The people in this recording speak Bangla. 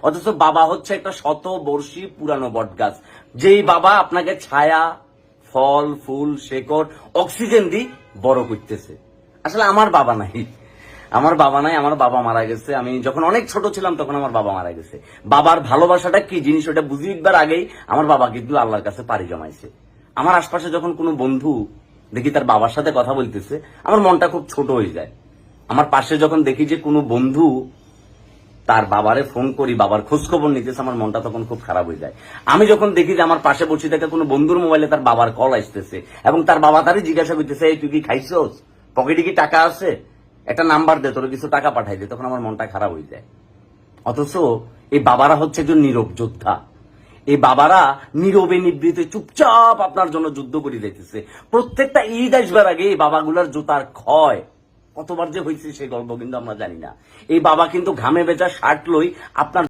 অথচ বাবা হচ্ছে একটা শতবর্ষী পুরানো বটগাছ, যেই বাবা আপনাকে ছায়া, ফল, ফুল, শেকড়, অক্সিজেন দিয়ে বড় করতেছে। আসলে আমার বাবা নাই, আমার বাবা মারা গেছে। আমি যখন অনেক ছোট ছিলাম তখন আমার বাবা মারা গেছে। বাবার ভালোবাসাটা কি জিনিস ওটা বুঝিবার আগেই আমার বাবা কিন্তু আল্লাহর কাছে পাড়ি জমাইছে। আমার আশপাশে যখন কোনো বন্ধু দেখি তার বাবার সাথে কথা বলতেছে, আমার মনটা খুব ছোট হয়ে যায়। আমার পাশে যখন দেখি যে কোনো বন্ধু তার বাবারে ফোন করি, বাবার খোঁজ খবর নিতেছে, আমার মনটা তখন খুব খারাপ হয়ে যায়। আমি যখন দেখি যে আমার পাশে বসে থেকে কোনো বন্ধুর মোবাইলে তার বাবার কল আসতেছে এবং তার বাবা তারই জিজ্ঞাসা করতেছে, এই তুই কি খাইছস, পকেটে কি টাকা আছে, একটা নাম্বার দে, তোর কিছু টাকা পাঠাই দে, তখন আমার মনটা খারাপ হয়ে যায়। অথচ এই বাবারা হচ্ছে একজন নীরব যোদ্ধা। এই বাবারা নীরবে নিবৃতে চুপচাপ আপনার জন্য যুদ্ধ করে যাইতেছে। প্রত্যেকটা ঈদ আসবার আগে এই বাবাগুলার জুতার ক্ষয় কতবার যে হয়েছে সেই গল্প কিন্তু আমরা জানি না। এই বাবা কিন্তু ঘামে ভেজা শার্ট লই আপনার